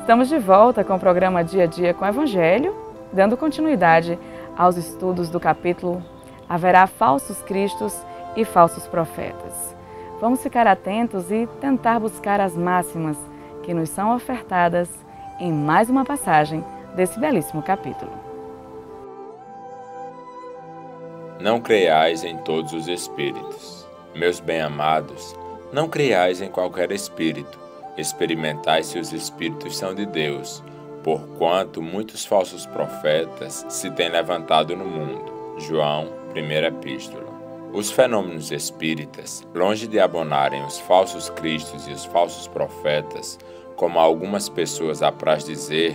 Estamos de volta com o programa Dia a Dia com o Evangelho, dando continuidade aos estudos do capítulo Haverá falsos cristos e falsos profetas. Vamos ficar atentos e tentar buscar as máximas que nos são ofertadas em mais uma passagem desse belíssimo capítulo. Não creiais em todos os espíritos. Meus bem-amados, não creiais em qualquer espírito. Experimentai se os espíritos são de Deus, porquanto muitos falsos profetas se têm levantado no mundo. João, primeira epístola. Os fenômenos espíritas, longe de abonarem os falsos cristos e os falsos profetas, como algumas pessoas apraz dizer,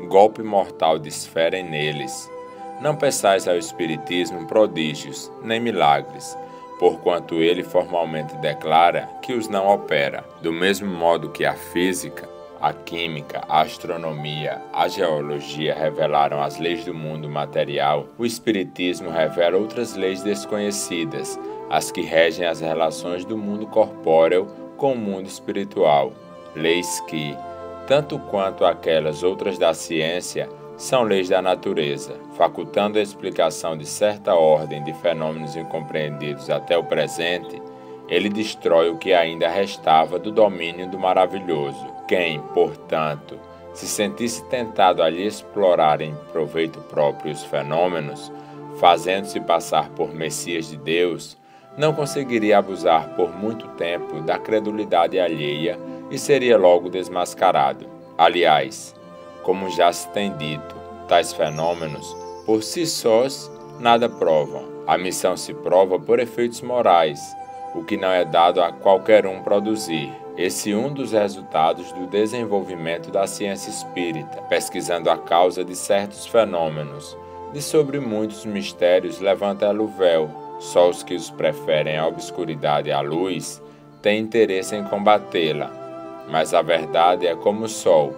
golpe mortal desferem neles. Não peçais ao espiritismo prodígios, nem milagres, porquanto ele formalmente declara que os não opera. Do mesmo modo que a física, a química, a astronomia, a geologia revelaram as leis do mundo material, o espiritismo revela outras leis desconhecidas, as que regem as relações do mundo corpóreo com o mundo espiritual. Leis que, tanto quanto aquelas outras da ciência, são leis da natureza, facultando a explicação de certa ordem de fenômenos incompreendidos até o presente. Ele destrói o que ainda restava do domínio do maravilhoso. Quem, portanto, se sentisse tentado a lhe explorar em proveito próprio os fenômenos, fazendo-se passar por Messias de Deus, não conseguiria abusar por muito tempo da credulidade alheia e seria logo desmascarado. Aliás, como já se tem dito, tais fenômenos, por si sós, nada provam. A missão se prova por efeitos morais, o que não é dado a qualquer um produzir. Esse é um dos resultados do desenvolvimento da ciência espírita, pesquisando a causa de certos fenômenos. De sobre muitos mistérios levanta ela o véu. Só os que os preferem à obscuridade e à luz têm interesse em combatê-la. Mas a verdade é como o sol,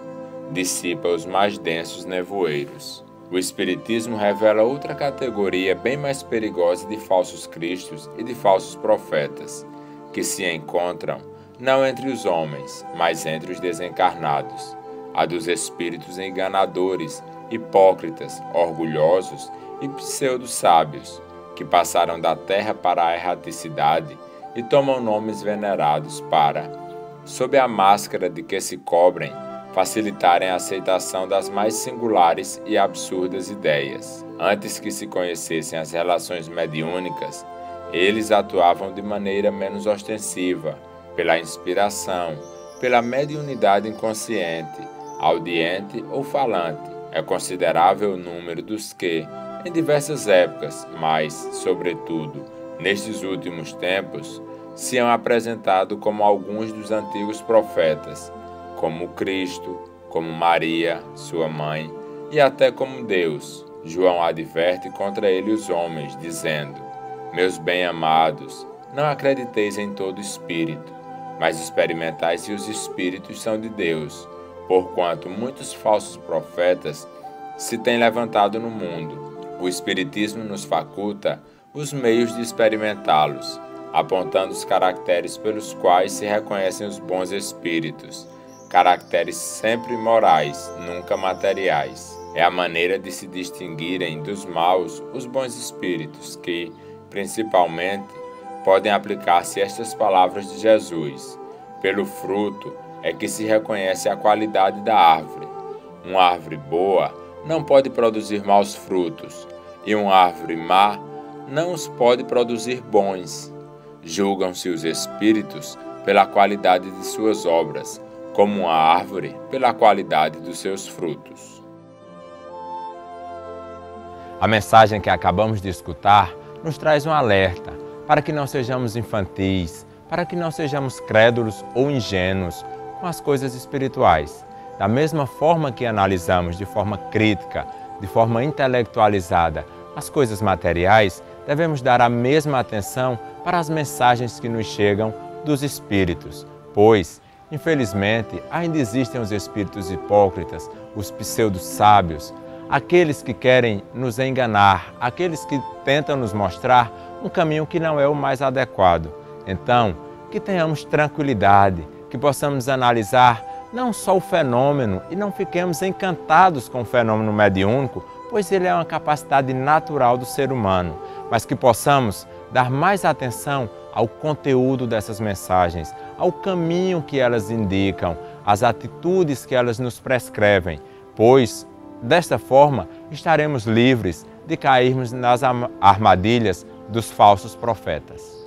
dissipa os mais densos nevoeiros. O Espiritismo revela outra categoria bem mais perigosa de falsos cristos e de falsos profetas, que se encontram não entre os homens, mas entre os desencarnados, a dos espíritos enganadores, hipócritas, orgulhosos e pseudo-sábios, que passaram da terra para a erraticidade e tomam nomes venerados para, sob a máscara de que se cobrem, facilitarem a aceitação das mais singulares e absurdas ideias. Antes que se conhecessem as relações mediúnicas, eles atuavam de maneira menos ostensiva, pela inspiração, pela mediunidade inconsciente, audiente ou falante. É considerável o número dos que, em diversas épocas, mas, sobretudo, nestes últimos tempos, se han apresentado como alguns dos antigos profetas, como Cristo, como Maria, sua mãe, e até como Deus. João adverte contra ele os homens, dizendo: Meus bem-amados, não acrediteis em todo espírito, mas experimentai se os espíritos são de Deus, porquanto muitos falsos profetas se têm levantado no mundo. O Espiritismo nos faculta os meios de experimentá-los, apontando os caracteres pelos quais se reconhecem os bons espíritos, caracteres sempre morais, nunca materiais. É a maneira de se distinguirem dos maus os bons espíritos que, principalmente, podem aplicar-se estas palavras de Jesus: pelo fruto é que se reconhece a qualidade da árvore. Uma árvore boa não pode produzir maus frutos, e uma árvore má não os pode produzir bons. Julgam-se os espíritos pela qualidade de suas obras, como uma árvore pela qualidade dos seus frutos. A mensagem que acabamos de escutar nos traz um alerta para que não sejamos infantis, para que não sejamos crédulos ou ingênuos com as coisas espirituais. Da mesma forma que analisamos de forma crítica, de forma intelectualizada, as coisas materiais, devemos dar a mesma atenção para as mensagens que nos chegam dos espíritos, pois, infelizmente, ainda existem os espíritos hipócritas, os pseudo-sábios, aqueles que querem nos enganar, aqueles que tentam nos mostrar um caminho que não é o mais adequado. Então, que tenhamos tranquilidade, que possamos analisar não só o fenômeno e não fiquemos encantados com o fenômeno mediúnico, pois ele é uma capacidade natural do ser humano, mas que possamos dar mais atenção ao conteúdo dessas mensagens, ao caminho que elas indicam, às atitudes que elas nos prescrevem, pois, desta forma, estaremos livres de cairmos nas armadilhas dos falsos profetas.